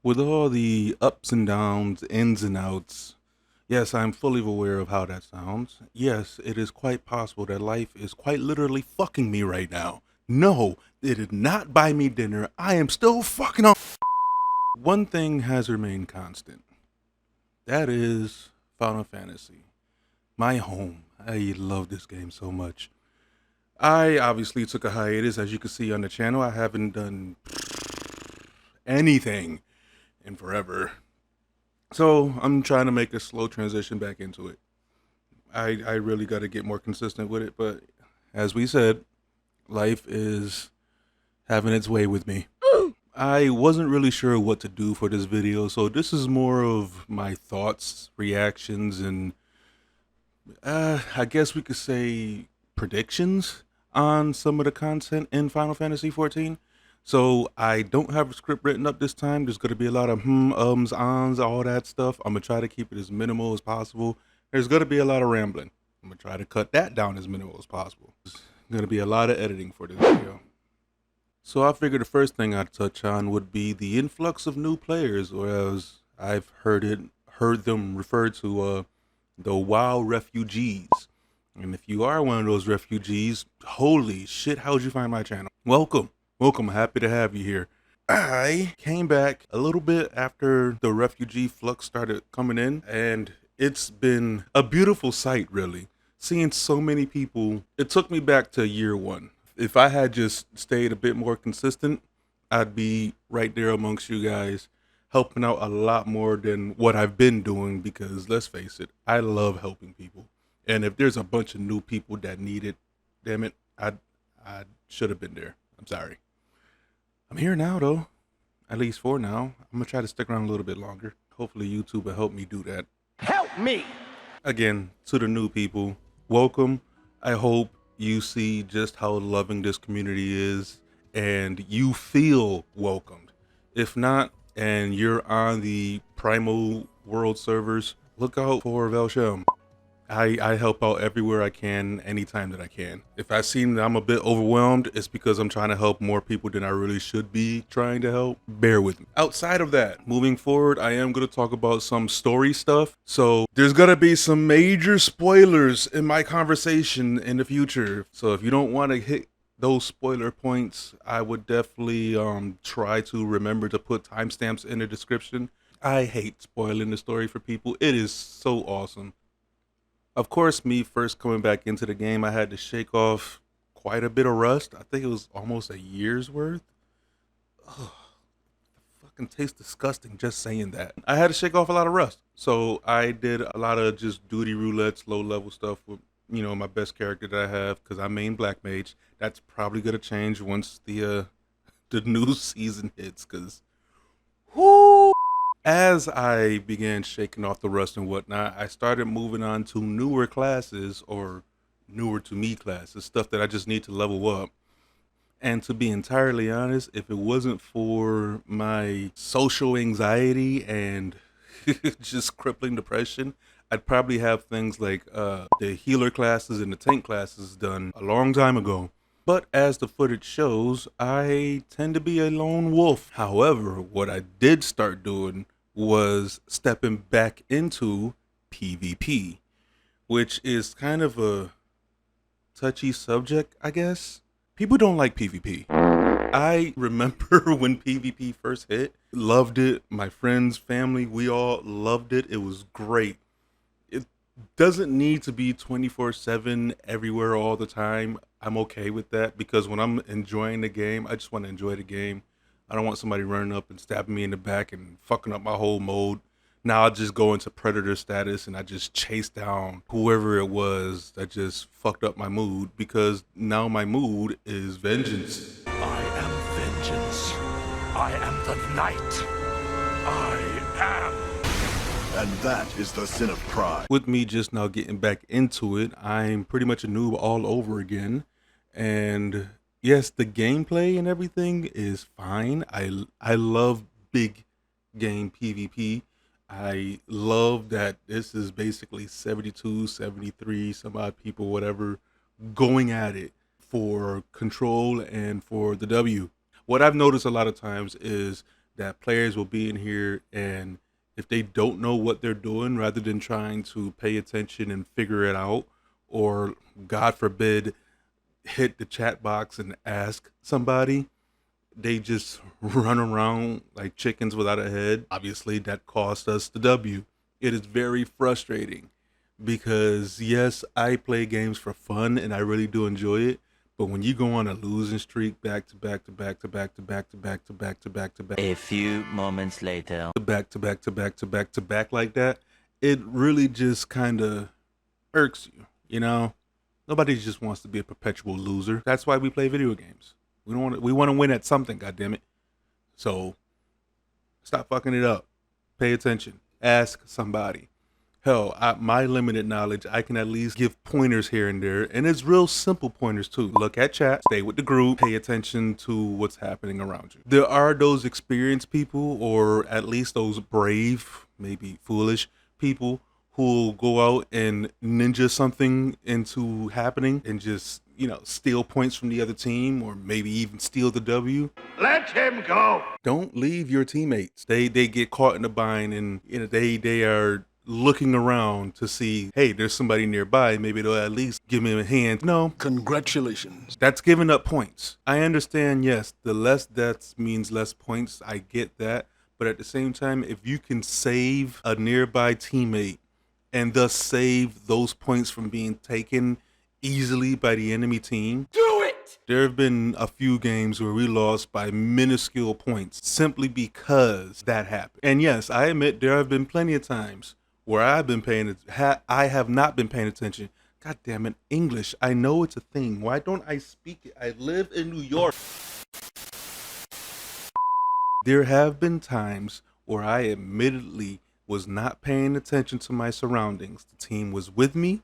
With all the ups and downs, ins and outs, yes, I'm fully aware of how that sounds. Yes, it is quite possible that life is quite literally fucking me right now. No, it did not buy me dinner. I am still fucking on. One thing has remained constant. That is Final Fantasy. My home. I love this game so much. I obviously took a hiatus, as you can see on the channel. I haven't done anything in forever. So I'm trying to make a slow transition back into it. I really got to get more consistent with it, but as we said, life is having its way with me. I wasn't really sure what to do for this video, so this is more of my thoughts, reactions, and I guess we could say predictions on some of the content in Final Fantasy XIV. So I don't have a script written up this time. There's going to be a lot of ums, ons, all that stuff. I'm going to try to keep it as minimal as possible. There's going to be a lot of rambling. I'm going to try to cut that down as minimal as possible. There's going to be a lot of editing for this video. So I figured the first thing I'd touch on would be the influx of new players, or as I've heard them referred to, the WoW refugees. And if you are one of those refugees, holy shit, how'd you find my channel? Welcome. Welcome, happy to have you here. I came back a little bit after the refugee flux started coming in, and it's been a beautiful sight, really. Seeing so many people, it took me back to year one. If I had just stayed a bit more consistent, I'd be right there amongst you guys, helping out a lot more than what I've been doing, because let's face it, I love helping people. And if there's a bunch of new people that need it, damn it, I should have been there. I'm sorry. I'm here now, though, at least for now. I'm going to try to stick around a little bit longer. Hopefully YouTube will help me do that. Help me! Again, to the new people, welcome. I hope you see just how loving this community is and you feel welcomed. If not, and you're on the Primal World servers, look out for Velsham. I help out everywhere I can, anytime that I can. If I seem that I'm a bit overwhelmed, it's because I'm trying to help more people than I really should be trying to help. Bear with me. Outside of that, moving forward, I am going to talk about some story stuff. So there's going to be some major spoilers in my conversation in the future. So if you don't want to hit those spoiler points, I would definitely try to remember to put timestamps in the description. I hate spoiling the story for people. It is so awesome. Of course, me first coming back into the game, I had to shake off quite a bit of rust. I think it was almost a year's worth. Ugh, fucking tastes disgusting just saying that. I had to shake off a lot of rust. So I did a lot of just duty roulettes, low level stuff with, you know, my best character that I have, because I main Black Mage. That's probably going to change once the new season hits, because whoo! As I began shaking off the rust and whatnot, I started moving on to newer classes, or newer to me classes, stuff that I just need to level up. And to be entirely honest, if it wasn't for my social anxiety and just crippling depression, I'd probably have things like the healer classes and the tank classes done a long time ago. But as the footage shows, I tend to be a lone wolf. However, what I did start doing was stepping back into PvP, which is kind of a touchy subject, I guess. People don't like PvP. I remember when PvP first hit, loved it. My friends, family, we all loved it. It was great. It doesn't need to be 24/7 everywhere all the time. I'm okay with that, because when I'm enjoying the game, I just want to enjoy the game. I don't want somebody running up and stabbing me in the back and fucking up my whole mode. Now I just go into predator status and I just chase down whoever it was that just fucked up my mood, because now my mood is vengeance. I am vengeance. I am the night. I am. And that is the sin of pride. With me just now getting back into it, I'm pretty much a noob all over again. And yes, the gameplay and everything is fine. I love big game PvP. I love that this is basically 72, 73, some odd people, whatever, going at it for control and for the W. What I've noticed a lot of times is that players will be in here, and if they don't know what they're doing, rather than trying to pay attention and figure it out, or God forbid, hit the chat box and ask somebody, they just run around like chickens without a head. Obviously, that cost us the W. It is very frustrating because, yes, I play games for fun and I really do enjoy it. But when you go on a losing streak back to back to back to back to back to back to back to back to back, A few moments later. back to back to back to back to back like that, it really just kind of irks you, you know? Nobody just wants to be a perpetual loser. That's why we play video games. We want to win at something, goddammit. So stop fucking it up. Pay attention. Ask somebody. Hell, my limited knowledge, I can at least give pointers here and there, and it's real simple pointers too. Look at chat, stay with the group, pay attention to what's happening around you. There are those experienced people, or at least those brave, maybe foolish people, who will go out and ninja something into happening and just, steal points from the other team, or maybe even steal the W. Let him go! Don't leave your teammates. They get caught in a bind, and they are looking around to see, hey, there's somebody nearby. Maybe they'll at least give me a hand. No. Congratulations. That's giving up points. I understand, yes, the less deaths means less points. I get that. But at the same time, if you can save a nearby teammate and thus save those points from being taken easily by the enemy team, Do it! there have been a few games where we lost by minuscule points simply because that happened. And yes, I admit there have been plenty of times where I have not been paying attention. God damn it, English. I know it's a thing. Why don't I speak it? I live in New York. There have been times where I admittedly was not paying attention to my surroundings. The team was with me.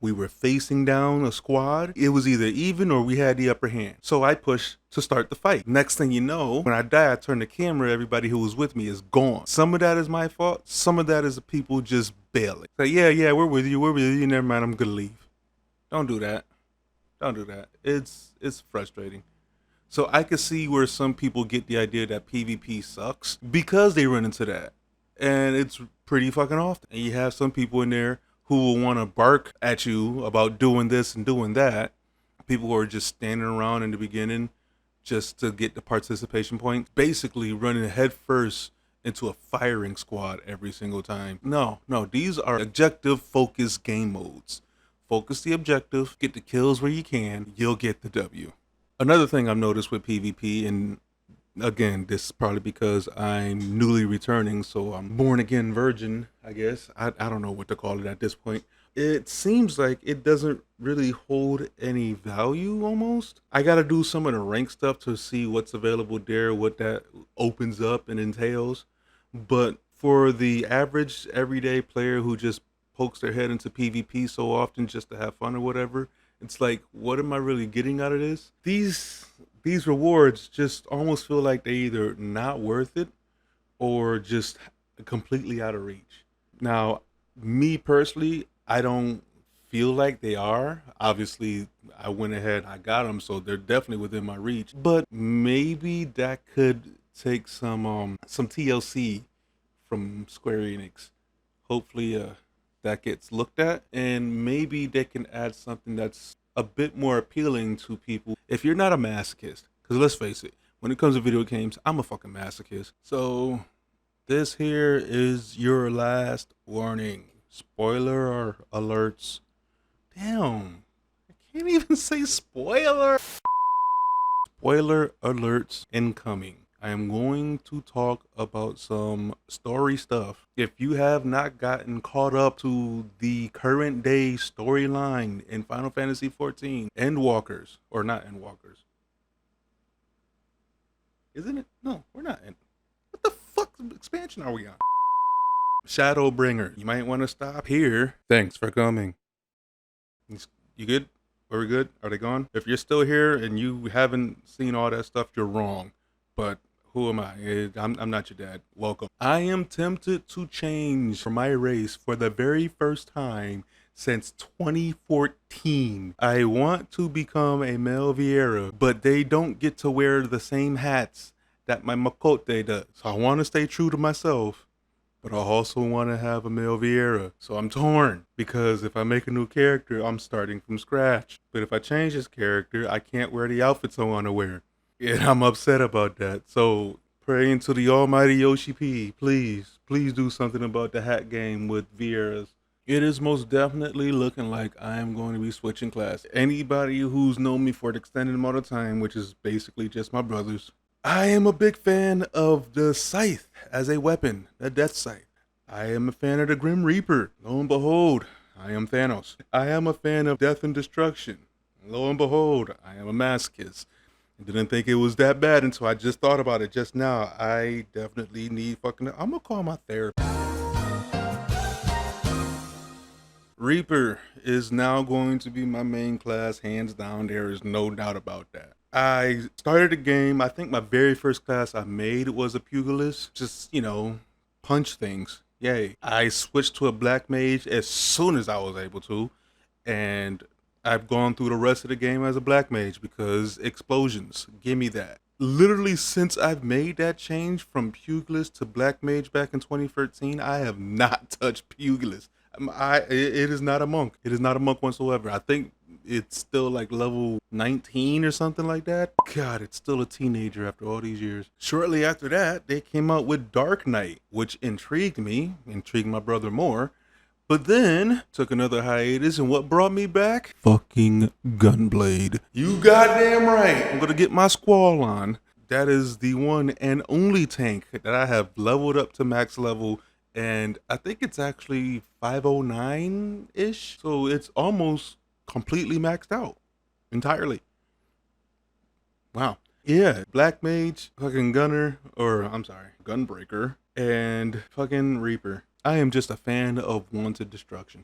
We were facing down a squad. It was either even or we had the upper hand. So I pushed to start the fight. Next thing you know, when I die, I turn the camera, everybody who was with me is gone. Some of that is my fault. Some of that is the people just bailing. Say, yeah, we're with you. Never mind, I'm gonna leave. Don't do that. Don't do that. It's frustrating. So I could see where some people get the idea that PvP sucks because they run into that. And it's pretty fucking often. And you have some people in there who will want to bark at you about doing this and doing that. People who are just standing around in the beginning just to get the participation points, basically running head first into a firing squad every single time. No, these are objective focused game modes. Focus the objective, get the kills where you can, you'll get the W. Another thing I've noticed with PvP, and again, this is probably because I'm newly returning, so I'm born again virgin, I guess. I don't know what to call it at this point. It seems like it doesn't really hold any value almost. I got to do some of the rank stuff to see what's available there, what that opens up and entails. But for the average everyday player who just pokes their head into PvP so often just to have fun or whatever, it's like, what am I really getting out of this? These rewards just almost feel like they're either not worth it or just completely out of reach. Now, me personally, I don't feel like they are. Obviously, I went ahead, I got them, so they're definitely within my reach. But maybe that could take some TLC from Square Enix. Hopefully, that gets looked at, and maybe they can add something that's a bit more appealing to people. If you're not a masochist, because let's face it, when it comes to video games, I'm a fucking masochist. So this here is your last warning. Spoiler or alerts. Damn, I can't even say spoiler. Spoiler alerts incoming. I am going to talk about some story stuff. If you have not gotten caught up to the current day storyline in Final Fantasy XIV, Endwalkers, or not Endwalkers. Isn't it? No, we're not. What the fuck expansion are we on? Shadowbringer. You might want to stop here. Thanks for coming. You good? Are we good? Are they gone? If you're still here and you haven't seen all that stuff, you're wrong. But who am I? I'm not your dad. Welcome. I am tempted to change for my race for the very first time since 2014. I want to become a male Vieira, but they don't get to wear the same hats that my Makote does. So I want to stay true to myself, but I also want to have a male Vieira. So I'm torn, because if I make a new character, I'm starting from scratch. But if I change this character, I can't wear the outfits I want to wear. And I'm upset about that. So praying to the almighty Yoshi P, please do something about the hat game with Vieiras. It is most definitely looking like I am going to be switching class. Anybody who's known me for an extended amount of time, which is basically just my brothers, I am a big fan of the scythe as a weapon, the death scythe. I am a fan of the Grim Reaper. Lo and behold, I am Thanos. I am a fan of death and destruction. Lo and behold, I am a masochist. I didn't think it was that bad until I just thought about it just now. I definitely need I'm gonna call my therapist. Reaper is now going to be my main class, hands down. There is no doubt about that. I started the game. I think my very first class I made was a pugilist. Just, punch things. Yay. I switched to a black mage as soon as I was able to. And I've gone through the rest of the game as a black mage because explosions. Give me that. Literally since I've made that change from pugilist to black mage back in 2013, I have not touched pugilist. It is not a monk. It is not a monk whatsoever. I think it's still like level 19 or something like that. God, it's still a teenager after all these years. Shortly after that, they came out with Dark Knight, which intrigued me, intrigued my brother more. But then took another hiatus, and what brought me back? Fucking Gunblade. You goddamn right. I'm gonna get my squall on. That is the one and only tank that I have leveled up to max level. And I think it's actually 509-ish. So it's almost completely maxed out. Entirely. Wow. Yeah. Black Mage, fucking Gunbreaker, and fucking Reaper. I am just a fan of wanted destruction.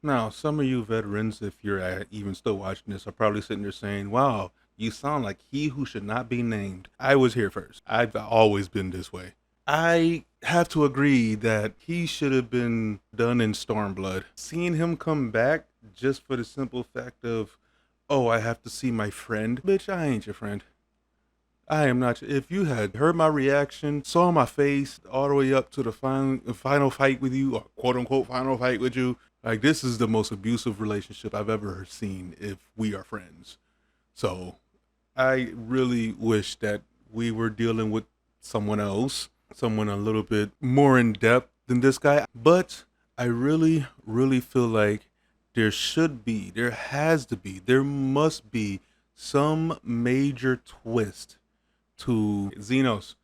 Now, some of you veterans, if you're even still watching this, are probably sitting there saying, wow, you sound like he who should not be named. I was here first. I've always been this way. I have to agree that he should have been done in Stormblood. Seeing him come back just for the simple fact of, oh, I have to see my friend. Bitch, I ain't your friend. I am not. If you had heard my reaction, saw my face all the way up to the final fight with you, or quote unquote final fight with you, like, this is the most abusive relationship I've ever seen if we are friends. So I really wish that we were dealing with someone else, someone a little bit more in depth than this guy. But I really, really feel like there must be some major twist to Xenos.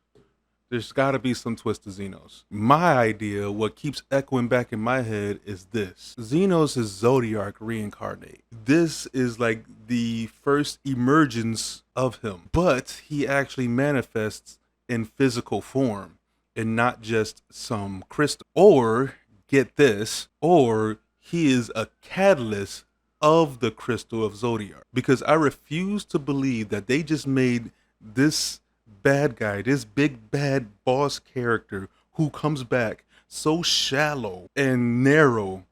There's got to be some twist to Xenos. My idea, what keeps echoing back in my head, is this. Xenos is Zodiac reincarnate. This is like the first emergence of him, but he actually manifests in physical form and not just some crystal. Or, get this, or he is a catalyst of the crystal of Zodiac. Because I refuse to believe that they just made this bad guy, this big bad boss character who comes back so shallow and narrow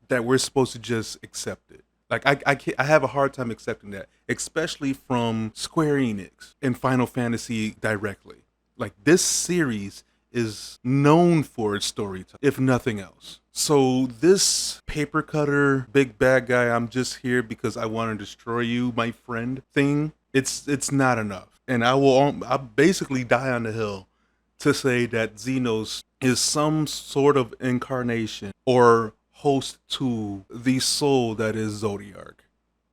that we're supposed to just accept it. Like, I have a hard time accepting that, especially from Square Enix and Final Fantasy directly. Like, this series is known for its storytelling, if nothing else. So this paper cutter, big bad guy, I'm just here because I want to destroy you, my friend thing, it's not enough. And I'll basically die on the hill to say that Xenos is some sort of incarnation or host to the soul that is Zodiac.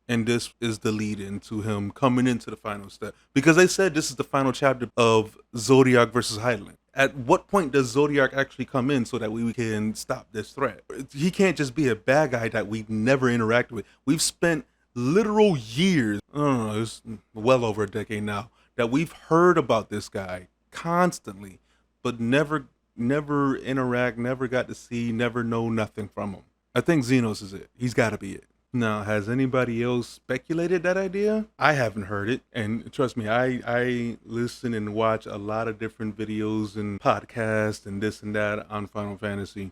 And this is the lead into him coming into the final step. Because they said this is the final chapter of Zodiac versus Hydaelyn. At what point does Zodiac actually come in so that we can stop this threat? He can't just be a bad guy that we've never interacted with. We've spent literal years, I don't know, it's well over a decade now, that we've heard about this guy constantly, but never interact, never got to see, never know nothing from him. I think Xenos is it. He's got to be it. Now, has anybody else speculated that idea? I haven't heard it. And trust me, I listen and watch a lot of different videos and podcasts and this and that on Final Fantasy.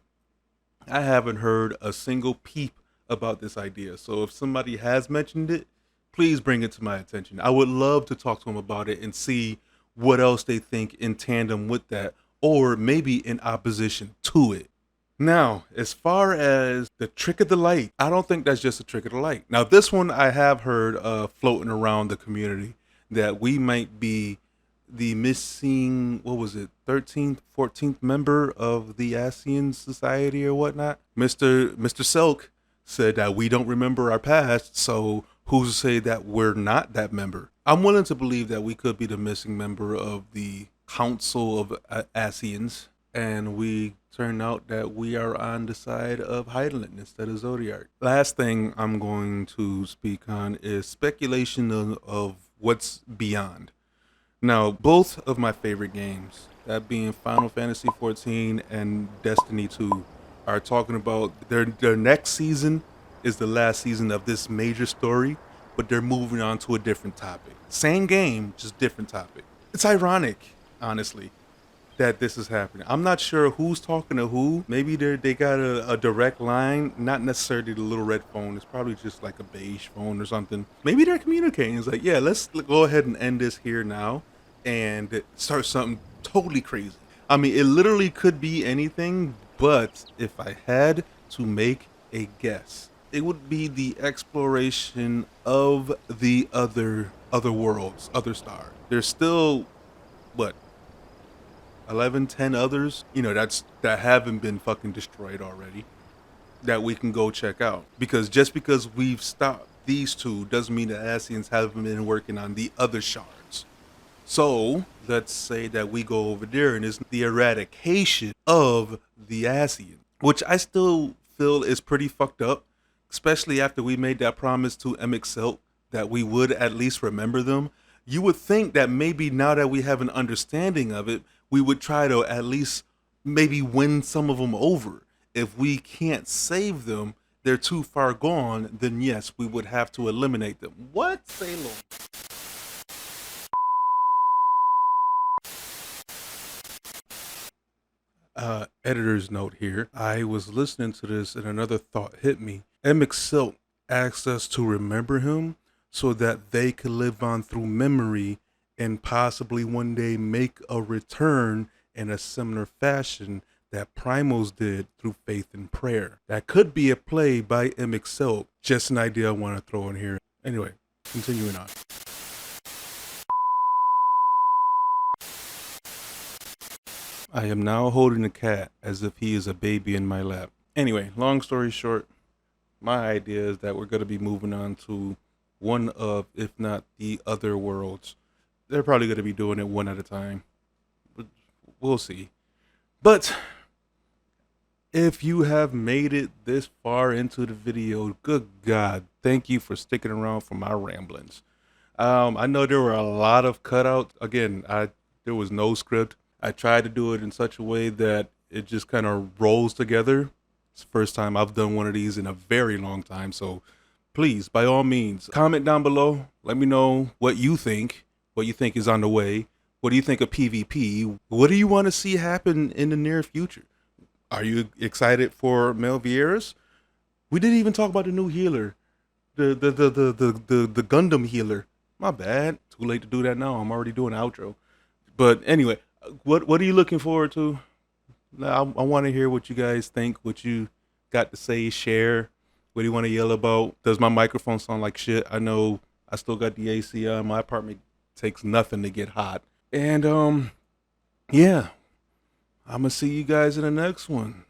I haven't heard a single peep about this idea. So if somebody has mentioned it, please bring it to my attention. I would love to talk to him about it and see what else they think in tandem with that, or maybe in opposition to it. Now, as far as the trick of the light, I don't think that's just a trick of the light. Now, this one I have heard floating around the community that we might be the missing, what was it, 13th, 14th member of the ASEAN Society or whatnot. Mr. Selk said that we don't remember our past, so who's to say that we're not that member? I'm willing to believe that we could be the missing member of the Council of ASEANs, and we turn out that we are on the side of Heidelin instead of Zodiac. Last thing I'm going to speak on is speculation of what's beyond. Now, both of my favorite games, that being Final Fantasy XIV and Destiny 2, are talking about their next season is the last season of this major story, but they're moving on to a different topic. Same game, just different topic. It's ironic, honestly, that this is happening. I'm not sure who's talking to who. Maybe they got a direct line, not necessarily the little red phone. It's probably just like a beige phone or something. Maybe they're communicating. It's like, yeah, let's go ahead and end this here now and start something totally crazy. I mean, it literally could be anything, but if I had to make a guess, it would be the exploration of the other worlds, other stars. There's still, what, 11, 10 others, that haven't been fucking destroyed already, that we can go check out. Because just because we've stopped these two doesn't mean the ASEANs haven't been working on the other shards. So let's say that we go over there and it's the eradication of the ASEAN, which I still feel is pretty fucked up, especially after we made that promise to MXL that we would at least remember them. You would think that maybe now that we have an understanding of it, we would try to at least maybe win some of them over. If we can't save them, they're too far gone, then yes, we would have to eliminate them. What? Say Lord. Editor's note here. I was listening to this and another thought hit me. MXL asked us to remember him so that they could live on through memory and possibly one day make a return in a similar fashion that Primals did through faith and prayer. That could be a play by MXL. Just an idea I want to throw in here. Anyway, continuing on. I am now holding the cat as if he is a baby in my lap. Anyway, long story short, my idea is that we're going to be moving on to one of, if not the other worlds. They're probably going to be doing it one at a time, but we'll see. But if you have made it this far into the video, good God, thank you for sticking around for my ramblings. I know there were a lot of cutouts. Again, there was no script. I tried to do it in such a way that it just kind of rolls together. It's the first time I've done one of these in a very long time. So please, by all means, comment down below. Let me know what you think is on the way. What do you think of PvP? What do you want to see happen in the near future? Are you excited for Mel Vieira's? We didn't even talk about the new healer, the Gundam healer. My bad. Too late to do that now. I'm already doing an outro. But anyway, what are you looking forward to? I want to hear what you guys think, what you got to say, share. What do you want to yell about? Does my microphone sound like shit? I know I still got the AC on. My apartment takes nothing to get hot. And yeah, I'm gonna see you guys in the next one.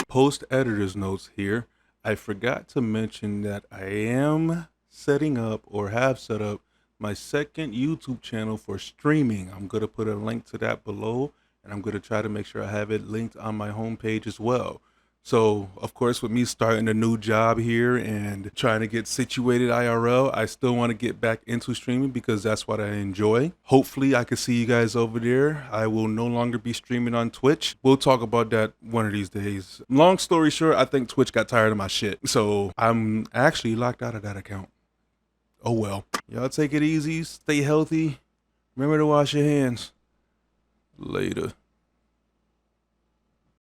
Post editor's notes here. I forgot to mention that I am setting up, or have set up, my second YouTube channel for streaming. I'm gonna put a link to that below, and I'm gonna try to make sure I have it linked on my homepage as well. So, of course, with me starting a new job here and trying to get situated IRL, I still want to get back into streaming because that's what I enjoy. Hopefully, I can see you guys over there. I will no longer be streaming on Twitch. We'll talk about that one of these days. Long story short, I think Twitch got tired of my shit. So, I'm actually locked out of that account. Oh well. Y'all take it easy. Stay healthy. Remember to wash your hands. Later.